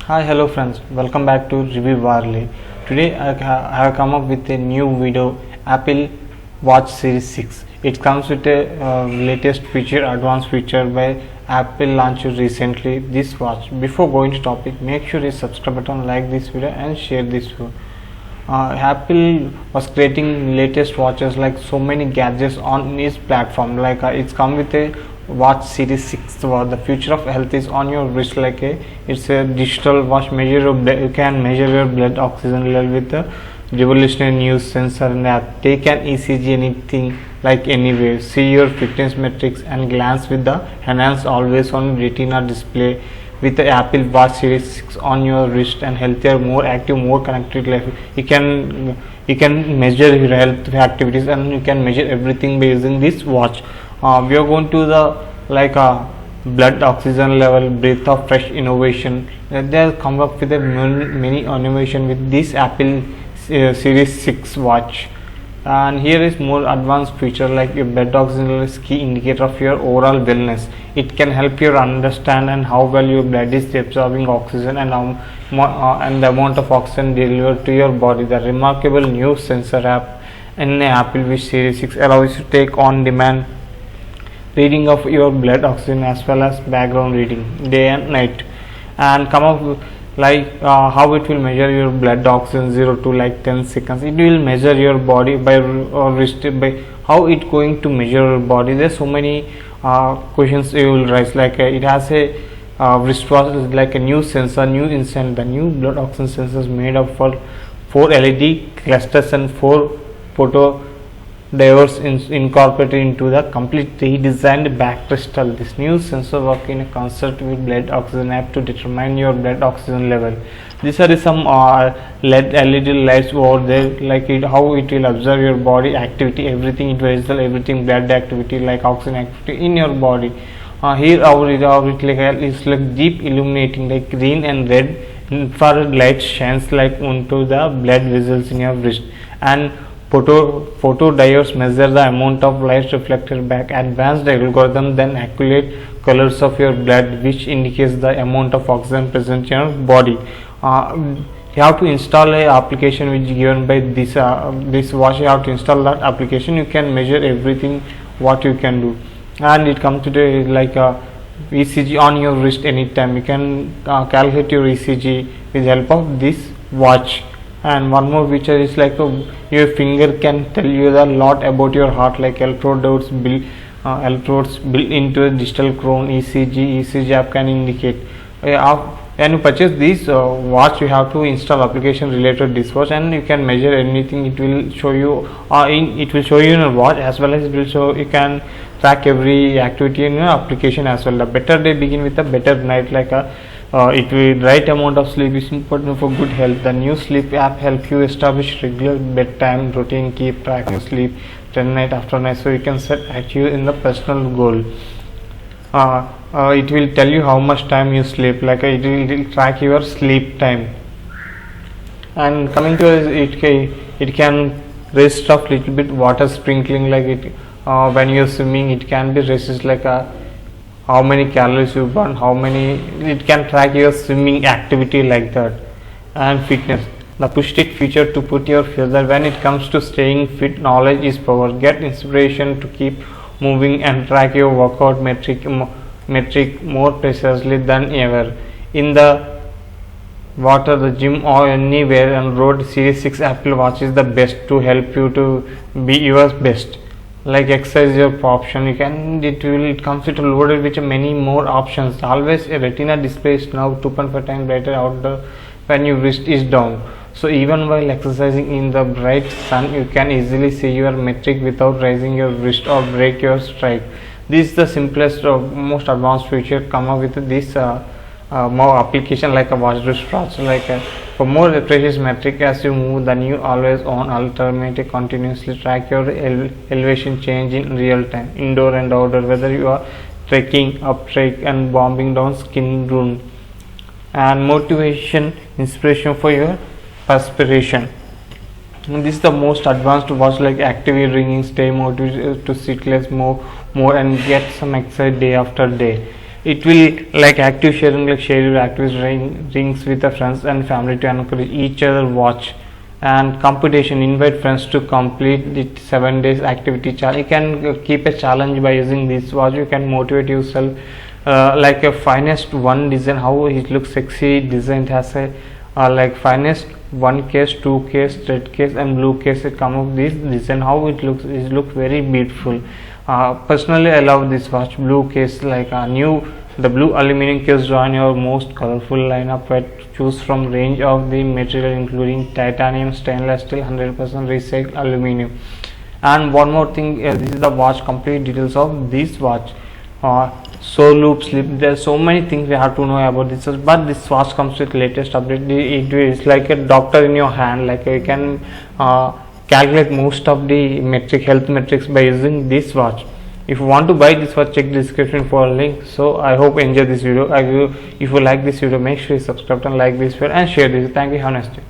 Hi, hello friends. Welcome back to Review Warley. Today I have come up with a new video, Apple Watch Series 6. It comes with a latest feature, advanced feature by Apple launched recently this watch. Before going to topic, make sure you subscribe button, like this video and share this video. Apple was creating latest watches like so many gadgets on its platform. Like it's come with a Watch Series 6. The future of health is on your wrist. It's a digital watch. You can measure your blood oxygen level with the revolutionary new sensor and app. Take an ECG anything like anywhere. See your fitness metrics and glance with the enhanced always on retina display. With the Apple Watch Series 6 on your wrist and healthier, more active, more connected life, you can measure your health activities and you can measure everything by using this watch. We are going to the blood oxygen level, breath of fresh innovation. They have come up with a many innovation with this Apple Series 6 watch. And here is more advanced feature like your blood oxygen level is key indicator of your overall wellness. It can help you understand and how well your blood is absorbing oxygen and the amount of oxygen delivered to your body. The remarkable new sensor app in the Apple Watch Series 6 allows you to take on demand reading of your blood oxygen as well as background reading day and night, and come up with how it will measure your blood oxygen 0 to 10 seconds. It will measure your body by wrist, by how it going to measure your body. There's so many questions you will raise. It has a wristwatch like a new sensor, new instant. The new blood oxygen sensors made up for 4 LED clusters and 4 photo diodes incorporated into the complete redesigned back crystal. This new sensor work in a concert with blood oxygen app to determine your blood oxygen level. These are some LED lights over there, how it will observe your body activity, everything. It will result everything blood activity like oxygen activity in your body. Here our it is like deep illuminating, like green and red infrared light shines like onto the blood vessels in your wrist, and photo diodes measure the amount of light reflected back. Advanced algorithm then accurate colors of your blood, which indicates the amount of oxygen present in your body. You have to install a application which is given by this watch. You have to install that application. You can measure everything what you can do, and it comes to the ECG on your wrist anytime. You can calculate your ECG with help of this watch. And one more feature is your finger can tell you a lot about your heart, like electrodes built into a digital crown. ECG app can indicate. When you purchase this watch, you have to install application related to this watch, and you can measure anything. It will show you it will show you in your watch, as well as it will show you can track every activity in your application as well. The better day begin with a better night. It will right amount of sleep is important for good health. The new sleep app helps you establish regular bedtime routine, keep track of sleep 10 night after night, so you can set achieve in the personal goal. It will tell you how much time you sleep, it will track your sleep time. And coming to it can resist of little bit water sprinkling, when you're swimming, it can be resist how many calories you burn, it can track your swimming activity like that. And fitness, the push it feature to put your feather. When it comes to staying fit, knowledge is power. Get inspiration to keep moving and track your workout metric more precisely than ever. In the water, the gym, or anywhere on road, Series 6 Apple Watch is the best to help you to be your best. Exercise your option, it comes with loaded with many more options. Always a retina display is now 2.5 times brighter outdoor when your wrist is down, so even while exercising in the bright sun, you can easily see your metric without raising your wrist or break your stride. This is the simplest most advanced feature come up with this more application like a watch wristwatch. For more precious metric as you move, the new always on alternative continuously track your elevation change in real time, indoor and outdoor, whether you are trekking up trek and bombing down skin rune. And motivation, inspiration for your perspiration. And this is the most advanced watch, actively ringing, stay motivated to sit less more and get some exercise day after day. it will like active sharing, like share your active rings with the friends and family to encourage each other watch. And competition, invite friends to complete the 7 days activity challenge. You can keep a challenge by using this watch. You can motivate yourself, like a finest one design, how it looks sexy design. It has a like finest one case, two case, red case and blue case. It come up this design, how it looks very beautiful. Personally I love this watch. Blue case, like a new, the blue aluminum case join your most colorful lineup. Choose from range of the material including titanium, stainless steel, 100% recycled aluminum. And one more thing, this is the watch complete details of this watch. So loop slip, there are so many things we have to know about this, but this watch comes with latest update. It is like a doctor in your hand, like you can calculate most of the health metrics by using this watch. If you want to buy this watch, check the description for a link. So I hope you enjoy this video. If you like this video, make sure you subscribe and like this video and share this. Thank you. Have a nice day.